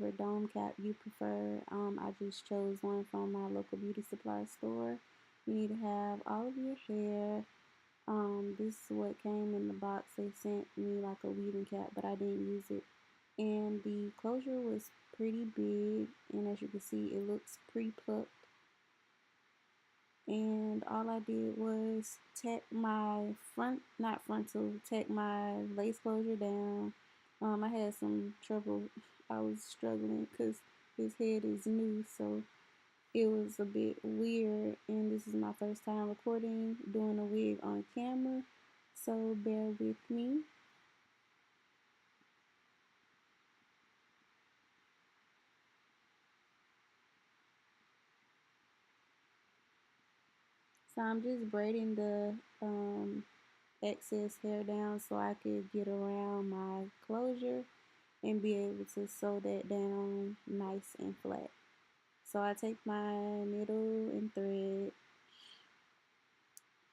whatever dome cap you prefer. I just chose one from my local beauty supply store. You need to have all of your hair. This is what came in the box. They sent me like a weaving cap, but I didn't use it. And the closure was pretty big, and as you can see, it looks pre-plucked. And all I did was tack my not frontal, tack my lace closure down. I had some trouble. I was struggling because his head is new, so it was a bit weird. And this is my first time recording, doing a wig on camera, so bear with me. So I'm just braiding the excess hair down so I could get around my closure and be able to sew that down nice and flat. So I take my needle and thread,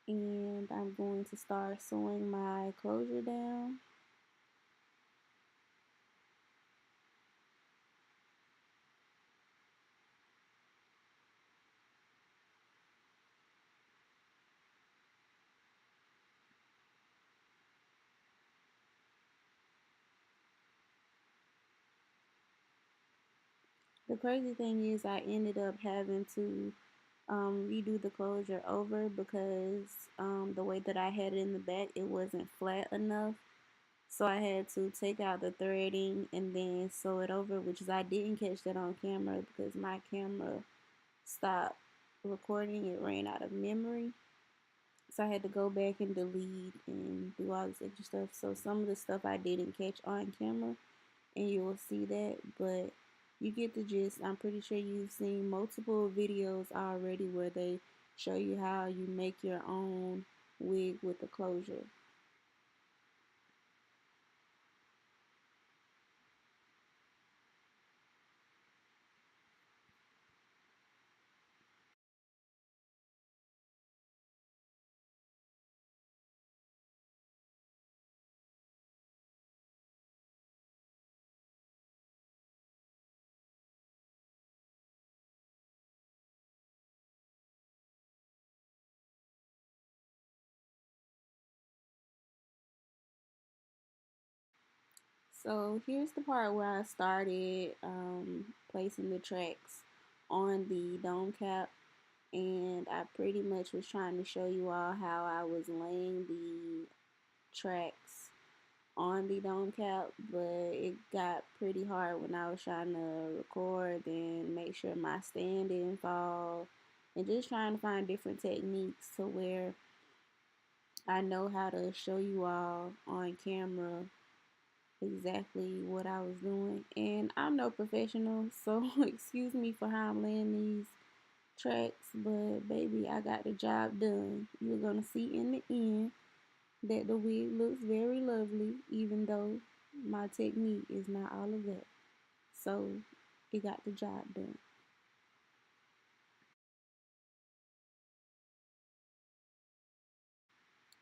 and I'm going to start sewing my closure down. The crazy thing is I ended up having to redo the closure over because the way that I had it in the back, it wasn't flat enough. So I had to take out the threading and then sew it over, which is I didn't catch that on camera because my camera stopped recording. It ran out of memory. So I had to go back and delete and do all this extra stuff. So some of the stuff I didn't catch on camera, and you will see that, but you get the gist. I'm pretty sure you've seen multiple videos already where they show you how you make your own wig with the closure. So here's the part where I started placing the tracks on the dome cap, and I pretty much was trying to show you all how I was laying the tracks on the dome cap, but it got pretty hard when I was trying to record and make sure my stand didn't fall, and just trying to find different techniques to where I know how to show you all on camera exactly what I was doing. And I'm no professional, so excuse me for how I'm laying these tracks, but baby, I got the job done. You're gonna see in the end that the wig looks very lovely, even though my technique is not all of that. So it got the job done.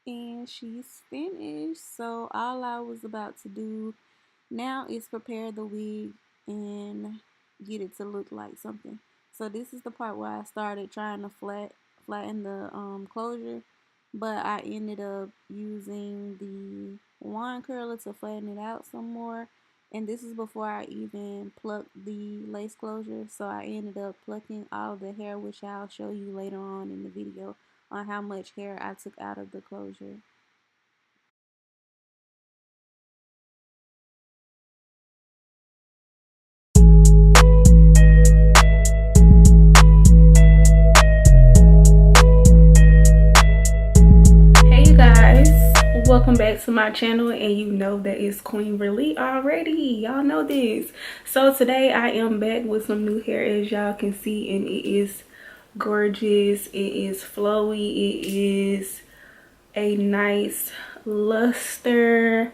And she's finished. So all I was about to do now is prepare the wig and get it to look like something. So this is the part where I started trying to flatten the closure, but I ended up using the wand curler to flatten it out some more. And this is before I even plucked the lace closure. So I ended up plucking all the hair, which I'll show you later on in the video on how much hair I took out of the closure. Hey you guys, welcome back to my channel, and you know that it's Queenvrly already. Y'all know this. So today I am back with some new hair, as y'all can see, and it is gorgeous. It is flowy. It is a nice luster.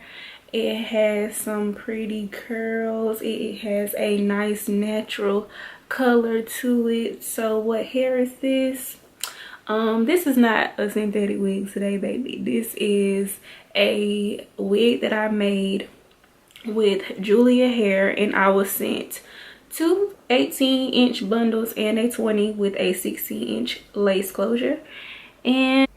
It has some pretty curls. It has a nice natural color to it. So what hair is this? This is not a synthetic wig today, baby. This is a wig that I made with Julia hair, and I was sent two 18-inch bundles and a 20 with a 16-inch lace closure. And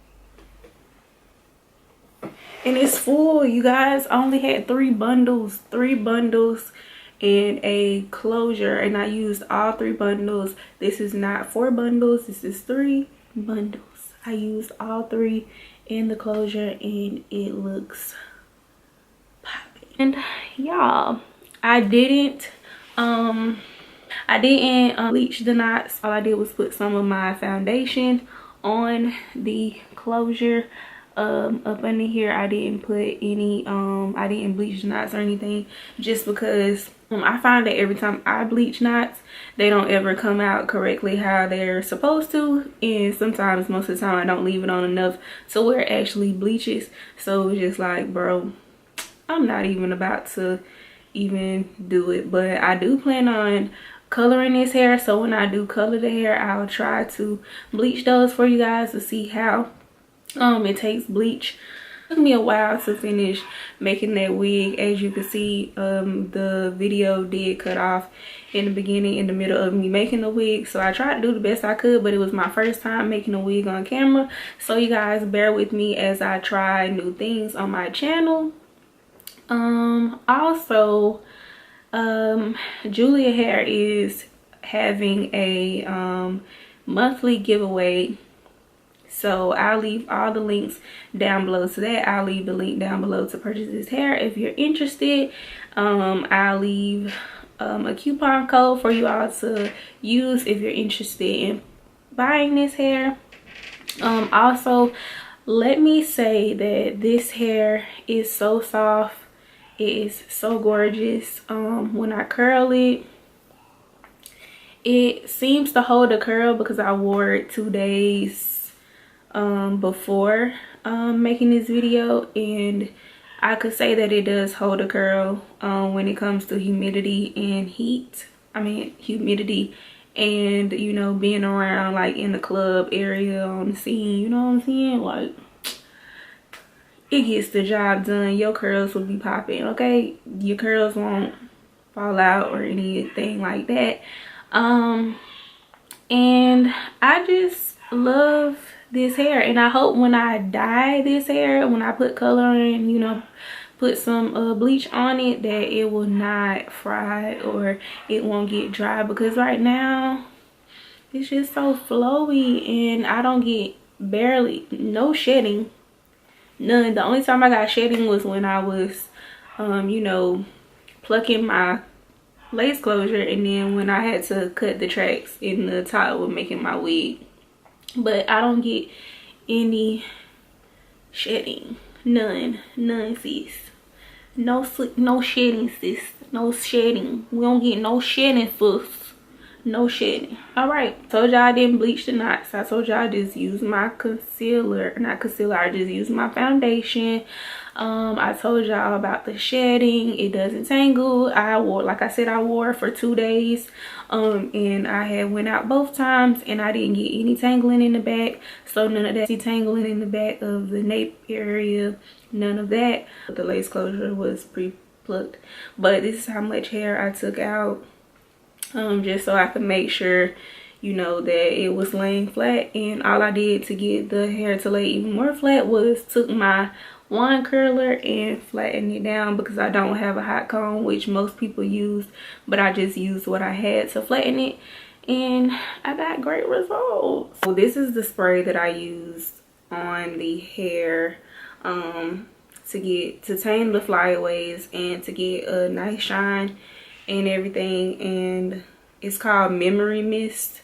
it's full, you guys. I only had three bundles and a closure, and I used all three bundles. This is not 4 bundles, this is 3 bundles. I used all 3 in the closure, and it looks popping. And y'all, I didn't bleach the knots. All I did was put some of my foundation on the closure. Up under here, I didn't put any I didn't bleach the knots or anything, just because I find that every time I bleach knots, they don't ever come out correctly how they're supposed to, and sometimes, most of the time, I don't leave it on enough to where it actually bleaches. So it's just like, bro, I'm not even about to even do it. But I do plan on coloring this hair, so when I do color the hair, I'll try to bleach those for you guys to see how it takes bleach. It took me a while to finish making that wig. As you can see, the video did cut off in the beginning, in the middle of me making the wig, so I tried to do the best I could, but it was my first time making a wig on camera, so you guys bear with me as I try new things on my channel. Also, Julia Hair is having a monthly giveaway, so I'll leave all the links down below to that. I'll leave the link down below to purchase this hair if you're interested. I'll leave a coupon code for you all to use if you're interested in buying this hair. Also, let me say that this hair is so soft. It is so gorgeous. When I curl it, it seems to hold a curl because I wore it 2 days before making this video, and I could say that it does hold a curl when it comes to humidity and heat. Humidity and, you know, being around like in the club area, on the scene, you know what I'm saying? Like, it gets the job done. Your curls will be popping, okay? Your curls won't fall out or anything like that. And I just love this hair, and I hope when I dye this hair, when I put color in, you know, put some bleach on it, that it will not fry or it won't get dry, because right now it's just so flowy and I don't get barely no shedding, none. The only time I got shedding was when I was you know, plucking my lace closure, and then when I had to cut the tracks in the top with making my wig. But I don't get any shedding, none, sis. No shedding, sis. No shedding. We don't get no shedding, sis. No shedding. All right, told y'all I didn't bleach the knots. I told y'all I just use my concealer, not concealer, I just use my foundation. I told y'all about the shedding. It doesn't tangle. I wore, like I said, I wore it for 2 days. And I had went out both times and I didn't get any tangling in the back. So none of that tangling in the back of the nape area, none of that. The lace closure was pre-plucked. But this is how much hair I took out, just so I could make sure, you know, that it was laying flat. And all I did to get the hair to lay even more flat was took my wand curler and flatten it down, because I don't have a hot comb, which most people use, but I just used what I had to flatten it, and I got great results. So this is the spray that I used on the hair to tame the flyaways and to get a nice shine and everything, and it's called Memory Mist.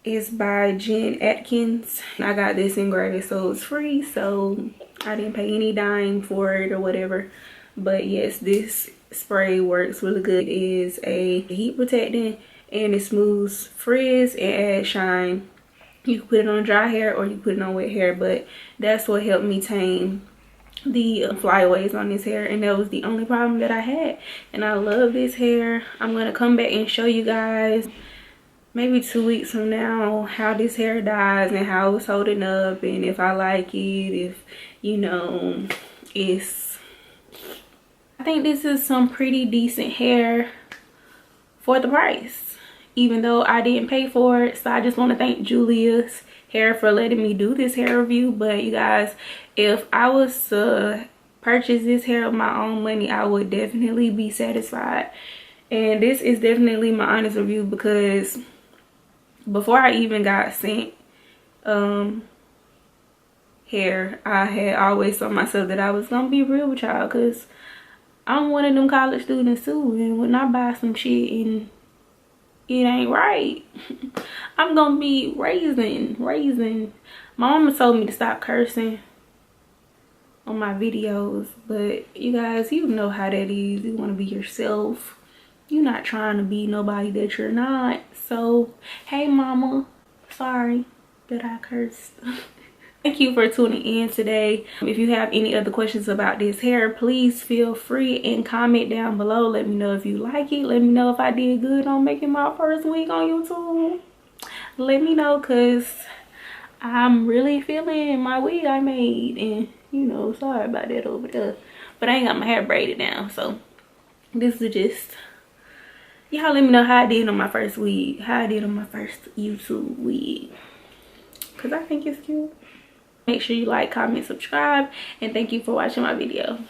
It's by Jen Atkins. I got this in gray, so it's free, so I didn't pay any dime for it or whatever. But yes, this spray works really good. It is a heat protectant and it smooths frizz and adds shine. You can put it on dry hair or you put it on wet hair, but that's what helped me tame the flyaways on this hair, and that was the only problem that I had. And I love this hair. I'm gonna come back and show you guys maybe 2 weeks from now how this hair dyes and how it's holding up, and if I like it, if, you know, I think this is some pretty decent hair. for the price, even though I didn't pay for it. So I just want to thank Julia's Hair for letting me do this hair review. But you guys, if I was to purchase this hair with my own money, I would definitely be satisfied. And this is definitely my honest review, because before I even got sent hair, I had always told myself that I was gonna be real with y'all, because I'm one of them college students too, and when I buy some shit and it ain't right, I'm gonna be raising. My mama told me to stop cursing on my videos, but you guys, you know how that is. You want to be yourself. You're not trying to be nobody that you're not. So hey mama, sorry that I cursed. Thank you for tuning in today. If you have any other questions about this hair, please feel free and comment down below. Let me know if you like it. Let me know if I did good on making my first wig on YouTube. Let me know, because I'm really feeling my wig I made. And you know, sorry about that over there, but I ain't got my hair braided now. So this is just, y'all let me know how I did on my first wig, how I did on my first YouTube wig, because I think it's cute. Make sure you like, comment, subscribe, and thank you for watching my video.